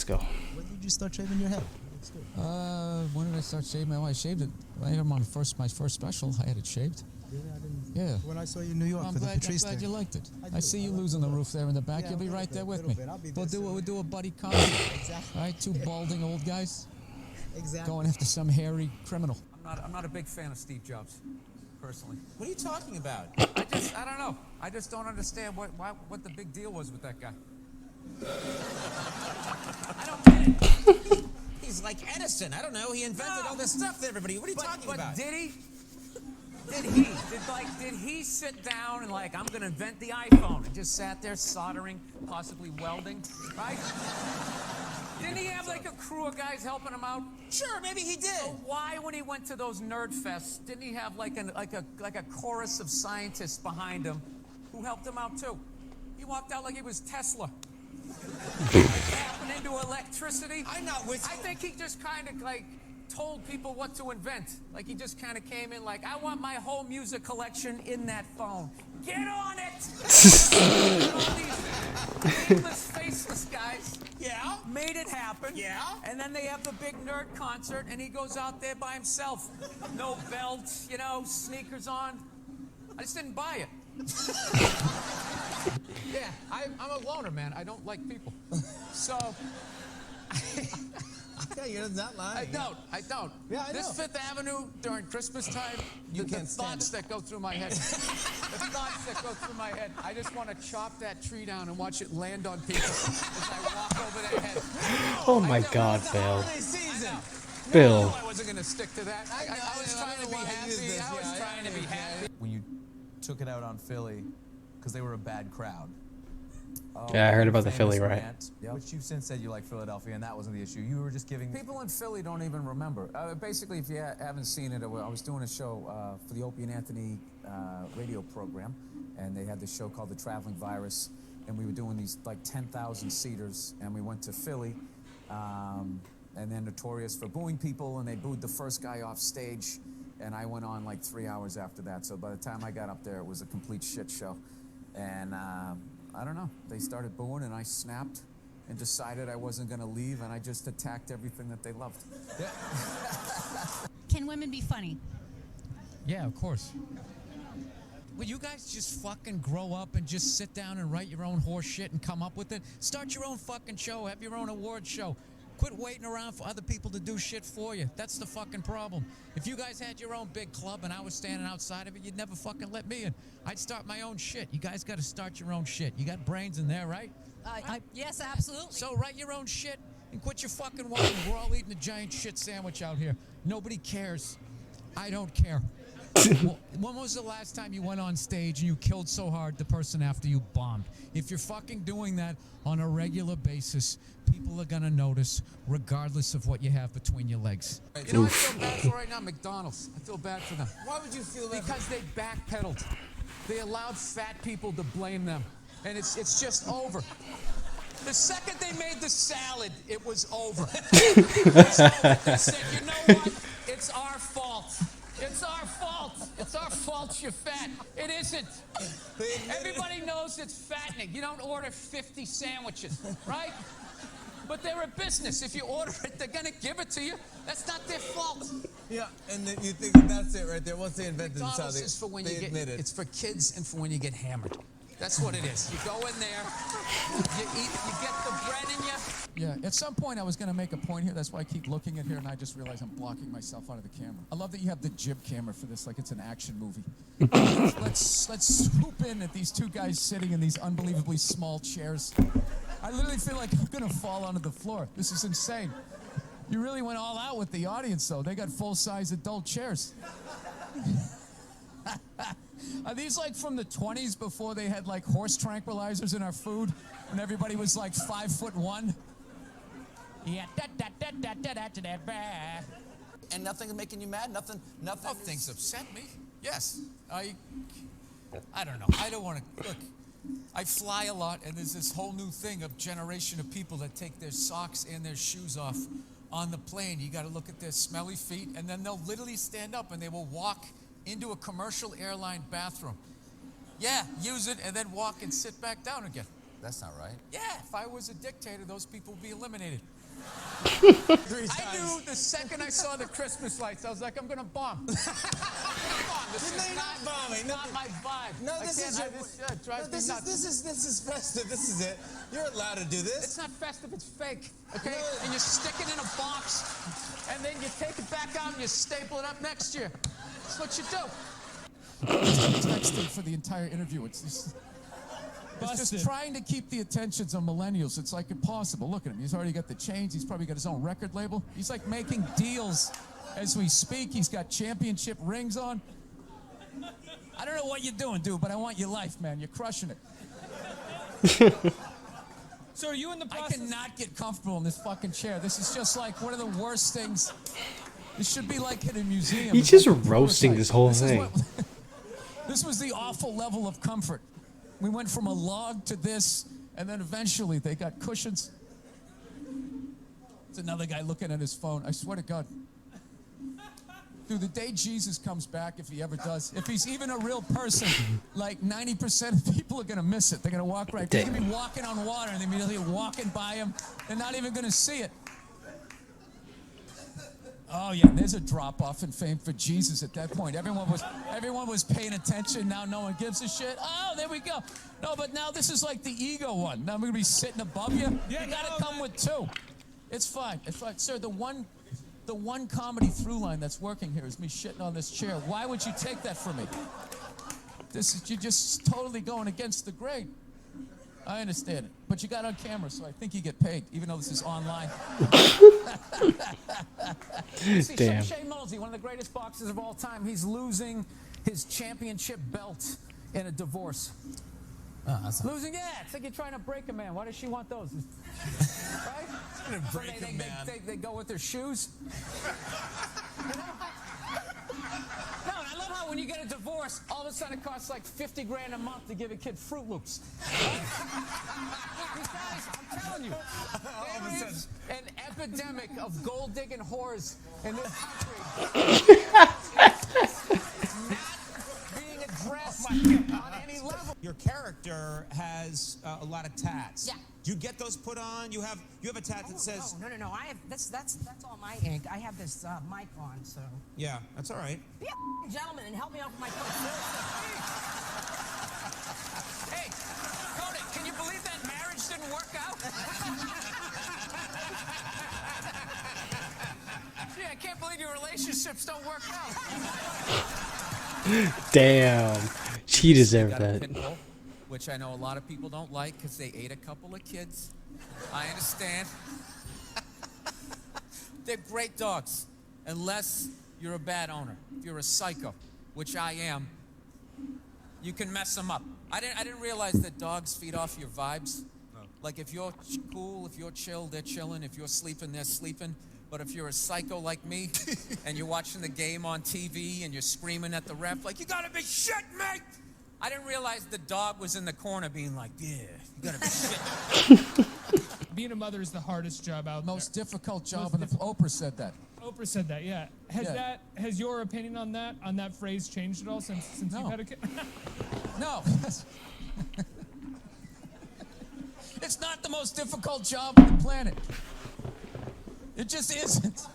go. When did you start shaving your head? When did I start shaving? Well, I shaved it. I had my first special. I had it shaved. Yeah. When I saw you in New York I'm for the glad Patrice you liked it. I I see you losing the roof there in the back. Yeah, You'll be right there with me. We'll do a buddy comedy. Exactly. Right? Two balding old guys Exactly. going after some hairy criminal. I'm not a big fan of Steve Jobs, personally. What are you talking about? I don't know. I just don't understand what the big deal was with that guy. I don't get it. He's like Edison. I don't know. He invented all this stuff that everybody. What are you talking about? But did he? Did he sit down and like, I'm gonna invent the iPhone, and just sat there soldering, possibly welding, right? Didn't he have like a crew of guys helping him out? Sure, maybe he did. So why, when he went to those nerd fests, didn't he have like a chorus of scientists behind him who helped him out too? He walked out like he was Tesla. Tapping into electricity. I'm not with you. I think he just kind of like told people what to invent. Like he just kind of came in like, I want my whole music collection in that phone. Get on it! All these nameless, faceless guys. Yeah? Made it happen. Yeah? And then they have the big nerd concert, and he goes out there by himself. No belt, you know, sneakers on. I just didn't buy it. Yeah, I'm a loner, man. I don't like people. So... Yeah, you're not lying. I don't. Yeah, I This know. Fifth Avenue during Christmas time, You the can't stand thoughts that go through my head. The thoughts that go through my head. I just want to chop that tree down and watch it land on people as I walk over their head. Oh my God, Bill. Holiday season. Bill. No, I wasn't going to stick to that. I was trying to be happy. I was trying to be happy. When you took it out on Philly, because they were a bad crowd. Yeah, I heard about the Famous Philly riot. rant, which you've since said you like Philadelphia, and that wasn't the issue. You were just giving... People in Philly don't even remember. Basically, if you haven't seen it, I was doing a show for the Opie and Anthony radio program, and they had this show called The Traveling Virus, and we were doing these like 10,000 seaters, and we went to Philly, and they're notorious for booing people, and they booed the first guy off stage, and I went on like 3 hours after that. So by the time I got up there, it was a complete shit show, and I don't know. They started booing, and I snapped and decided I wasn't going to leave, and I just attacked everything that they loved. Yeah. Can women be funny? Yeah, of course. Will you guys just fucking grow up and just sit down and write your own horse shit and come up with it? Start your own fucking show. Have your own award show. Quit waiting around for other people to do shit for you. That's the fucking problem. If you guys had your own big club and I was standing outside of it, you'd never fucking let me in. I'd start my own shit. You guys got to start your own shit. You got brains in there, right? Yes, absolutely. So write your own shit and quit your fucking whining. We're all eating a giant shit sandwich out here. Nobody cares. I don't care. When was the last time you went on stage and you killed so hard the person after you bombed? If you're fucking doing that on a regular basis, people are gonna notice regardless of what you have between your legs. You know what I feel bad for right now? McDonald's. I feel bad for them. Why would you feel that? Because they backpedaled. They allowed fat people to blame them. And it's just over. The second they made the salad, it was over. It's over. They said, you know what? It's our fault. It's our fault. It's our fault you're fat. It isn't. Everybody knows it's fattening. You don't order 50 sandwiches, right? But they're a business. If you order it, they're going to give it to you. That's not their fault. Yeah, and then you think that's it right there. Once they invented the McDonald's is for when they you get, admit it. it's for kids and for when you get hammered. That's what it is. You go in there, you eat, you get the bread in you. Yeah, at some point I was going to make a point here. That's why I keep looking at here, and I just realized I'm blocking myself out of the camera. I love that you have the jib camera for this, like it's an action movie. Let's swoop in at these two guys sitting in these unbelievably small chairs. I literally feel like I'm going to fall onto the floor. This is insane. You really went all out with the audience, though. They got full-size adult chairs. Are these like from the 20s before they had like horse tranquilizers in our food and everybody was like 5'1"? Yeah, And nothing is making you mad? Nothing. Oh, things upset me. Yes. I don't know. I don't want to, look, I fly a lot, and there's this whole new thing of generation of people that take their socks and their shoes off on the plane. You got to look at their smelly feet, and then they'll literally stand up and they will walk into a commercial airline bathroom. Yeah, use it and then walk and sit back down again. That's not right. Yeah, if I was a dictator, those people would be eliminated. I knew the second I saw the Christmas lights, I was like, I'm gonna bomb. This is not bombing. Not my vibe. No, this is festive. This is it. You're allowed to do this. It's not festive. It's fake. Okay. And you stick it in a box, and then you take it back out and you staple it up next year. That's what you do. Texting for the entire interview. It's just trying to keep the attentions on millennials. It's like impossible. Look at him. He's already got the chains. He's probably got his own record label. He's like making deals as we speak. He's got championship rings on. I don't know what you're doing, dude, but I want your life, man. You're crushing it. So are you in the process? I cannot get comfortable in this fucking chair. This is just like one of the worst things. This should be like in a museum. He's just roasting this whole thing. This was the awful level of comfort. We went from a log to this, and then eventually they got cushions. It's another guy looking at his phone. I swear to God. Dude, the day Jesus comes back, if he ever does, if he's even a real person, like 90% of people are going to miss it. They're going to walk right. They're going to be walking on water, and they're immediately walking by him. They're not even going to see it. Oh yeah, there's a drop-off in fame for Jesus at that point. Everyone was paying attention. Now no one gives a shit. Oh, there we go. No, but now this is like the ego one. Now I'm going to be sitting above you. Yeah, you got to come with two. It's fine. It's fine. Sir, the one comedy through line that's working here is me shitting on this chair. Why would you take that from me? You're just totally going against the grain. I understand it. But you got on camera, so I think you get paid, even though this is online. See, Damn. Shea Mosley, one of the greatest boxers of all time, he's losing his championship belt in a divorce. Losing, yeah. It's like you're trying to break a man. Why does she want those? Right? Break a man. They go with their shoes. You know? No, and I love how when you get a divorce, all of a sudden it costs like 50 grand a month to give a kid Fruit Loops. These guys, I'm telling you, there is an epidemic of gold-digging whores in this country. Not being addressed on any level. Your character has a lot of tats. Yeah. Do you get those put on? You have a tat that says. No. I have that's all my ink. I have this mic on, so. Yeah, that's all right. Be a gentleman and help me out with my coat. Hey, Cody, can you believe that marriage didn't work out? Yeah, I can't believe your relationships don't work out. Damn. She deserved Got a that. pit bull, which I know a lot of people don't like because they ate a couple of kids. I understand. They're great dogs, unless you're a bad owner. If you're a psycho, which I am, you can mess them up. I didn't realize that dogs feed off your vibes. No. Like if you're cool, if you're chill, they're chilling. If you're sleeping, they're sleeping. But if you're a psycho like me, and you're watching the game on TV and you're screaming at the ref like, you gotta be shitting me! I didn't realize the dog was in the corner being like, yeah, you gotta be shitting. Being a mother is the hardest job out there. Most difficult job, and Oprah said that. Oprah said that, yeah. Has your opinion on that phrase changed at all since No. you've had a kid? No. It's not the most difficult job on the planet. It just isn't.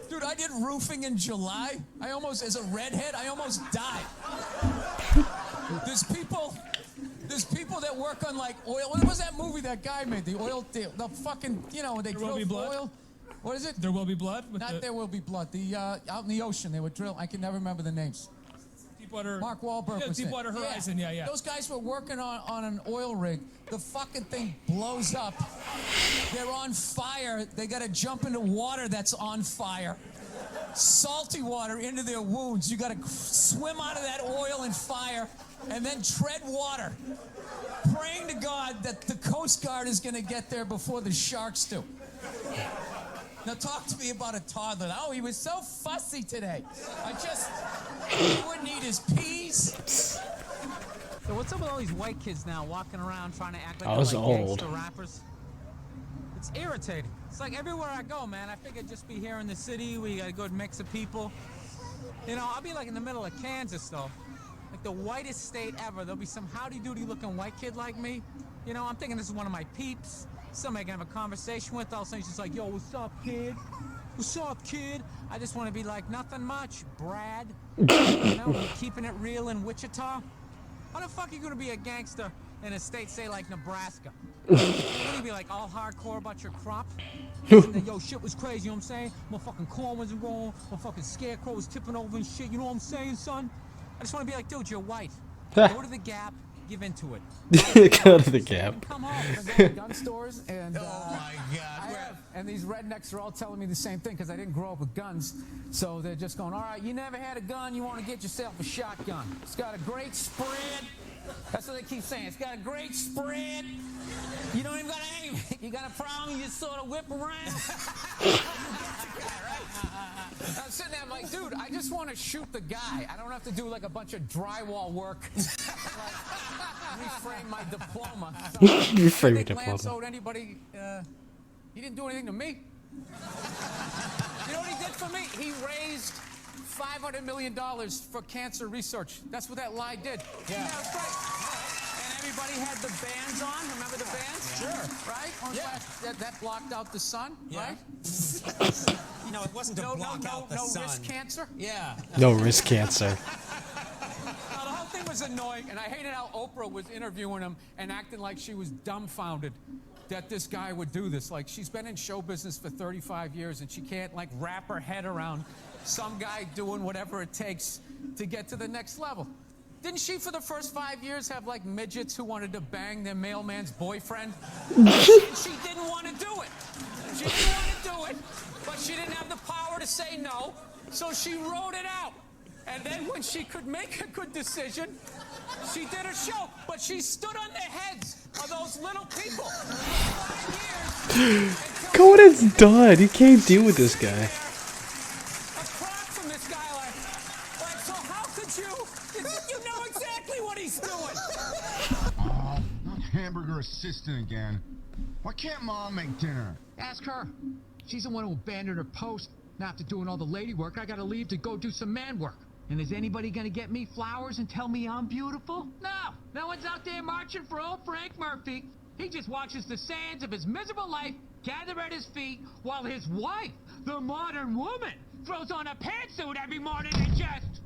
Dude, I did roofing in July. As a redhead, I almost died. There's people that work on like oil. What was that movie that guy made? The oil, the fucking, they There Will drill Be for Blood? oil. What is it? There Will Be Blood? There Will Be Blood. The out in the ocean, they would drill. I can never remember the names. Deepwater. Mark Wahlberg was in it. Deepwater Horizon, yeah. Those guys were working on an oil rig. The fucking thing blows up. They're on fire. They got to jump into water that's on fire. Salty water into their wounds. You got to swim out of that oil and fire and then tread water, praying to God that the Coast Guard is going to get there before the sharks do. Now talk to me about a toddler. Oh, he was so fussy today. He wouldn't eat his peas. So what's up with all these white kids now walking around trying to act like I they're was like old. gangster rappers? It's irritating. It's like everywhere I go, man. I figured just be here in the city. We got a good mix of people. I'll be like in the middle of Kansas though. Like like the whitest state ever. There'll be some howdy-doody looking white kid like me. You know, I'm thinking this is one of my peeps. Somebody I can have a conversation with. All of a sudden, she's like, yo, what's up, kid? What's up, kid? I just want to be like, nothing much, Brad. You know, keeping it real in Wichita. How the fuck are you going to be a gangster in a state, say, like Nebraska? What, you be like all hardcore about your crop? And then, yo, shit was crazy, you know what I'm saying? Motherfucking corn wasn't wrong. Motherfucking scarecrow was tipping over and shit, you know what I'm saying, son? I just want to be like, dude, you're white. Go to the Gap, give into it. Go to the Gap. Come home. I go to gun stores and Oh my God. and these rednecks are all telling me the same thing because I didn't grow up with guns. So they're just going, all right, you never had a gun, you want to get yourself a shotgun. It's got a great spread. That's what they keep saying. It's got a great spread. You don't even got to aim. You got a problem, you just sort of whip around. I'm sitting there, I'm like, dude, I just want to shoot the guy. I don't have to do like a bunch of drywall work. Like, reframe my diploma. So, Reframe your Lance diploma. owed anybody, he didn't do anything to me. You know what he did for me? He raised $500 million for cancer research. That's what that lie did. Yeah, that's right. And everybody had the bands on. Remember the bands? Sure. Right? Yeah. That blocked out the sun, right? You know, it wasn't to block out the sun. No wrist cancer. Yeah. No wrist cancer. Now, the whole thing was annoying, and I hated how Oprah was interviewing him and acting like she was dumbfounded that this guy would do this. Like, she's been in show business for 35 years, and she can't, like, wrap her head around some guy doing whatever it takes to get to the next level. Didn't she, for the first 5 years, have, like, midgets who wanted to bang their mailman's boyfriend? She didn't want to do it. She didn't want to do it, but she didn't have the power to say no, so she wrote it out. And then when she could make a good decision, she did a show, but she stood on the heads of those little people for 5 years. Conan's done. He can't deal with this guy. A crap from this guy, like, so how could you know exactly what he's doing. Oh, not hamburger assistant again. Why can't Mom make dinner? Ask her. She's the one who abandoned her post. Now after doing all the lady work, I gotta leave to go do some man work. And is anybody gonna get me flowers and tell me I'm beautiful? No. No one's out there marching for old Frank Murphy. He just watches the sands of his miserable life gather at his feet while his wife, the modern woman, throws on a pantsuit every morning and just...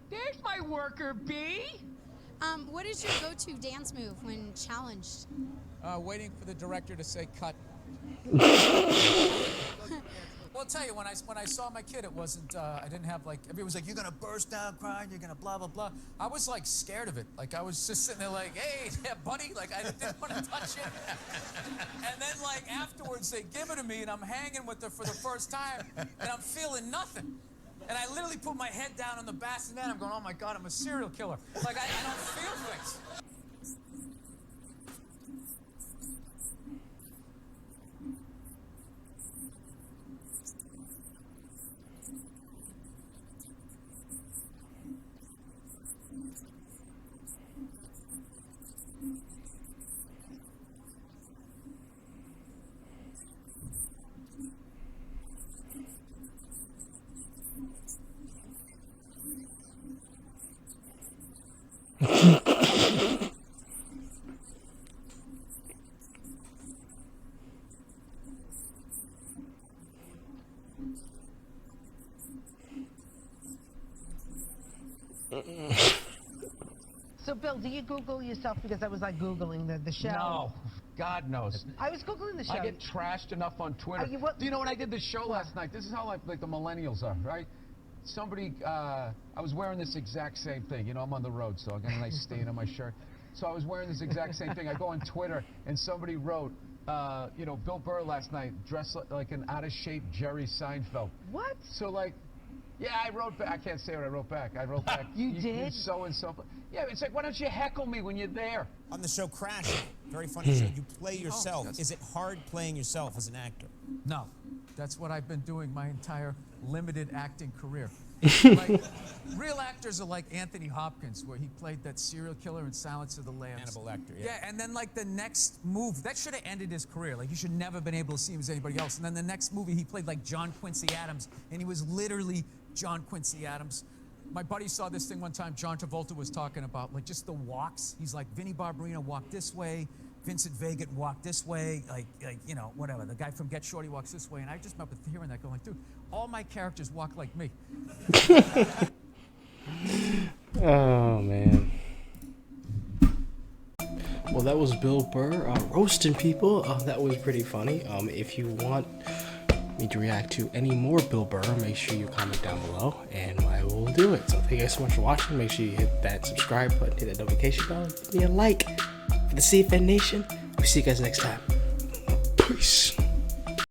There's my worker bee. What is your go-to dance move when challenged? Waiting for the director to say cut. Well, I'll tell you, when I saw my kid, it wasn't, I didn't have, like, everyone was like, you're going to burst out crying, you're going to blah, blah, blah. I was, like, scared of it. Like, I was just sitting there like, hey, yeah, buddy, like, I didn't want to touch it. And then, like, afterwards, they give it to me, and I'm hanging with her for the first time, and I'm feeling nothing. And I literally put my head down on the bassinet. I'm going, oh, my God, I'm a serial killer. Like, I don't feel things. So, Bill, do you Google yourself? Because I was like Googling the show. No. God knows. I was Googling the show. I get trashed enough on Twitter. Do you know when I did this show last night? This is how like the millennials are, right? Somebody, I was wearing this exact same thing. You know, I'm on the road, so I got a nice stain on my shirt. So I was wearing this exact same thing. I go on Twitter, and somebody wrote, you know, Bill Burr last night dressed like an out-of-shape Jerry Seinfeld. What? So, like, yeah, I wrote back. I can't say what I wrote back. I wrote back. You did? So-and-so. Yeah, it's like, why don't you heckle me when you're there? On the show Crash, very funny show, you play yourself. Is it hard playing yourself as an actor? No. That's what I've been doing my entire limited acting career. Like, real actors are like Anthony Hopkins, where he played that serial killer in Silence of the Lambs. Hannibal Lecter, yeah. Yeah, and then like the next move, that should have ended his career. Like, he should never have been able to see him as anybody else. And then the next movie, he played like John Quincy Adams, and he was literally John Quincy Adams. My buddy saw this thing one time. John Travolta was talking about like just the walks. He's like, Vinnie Barbarino walked this way, Vincent Vega walked this way, like you know, whatever. The guy from Get Shorty walks this way, and I just remember hearing that, going, dude, all my characters walk like me. Oh man. Well, that was Bill Burr roasting people. That was pretty funny. If you want me to react to any more Bill Burr, make sure you comment down below and I will do it. So thank you guys so much for watching. Make sure you hit that subscribe button, hit that notification bell, give me a like for the CFN Nation. We'll see you guys next time. Peace.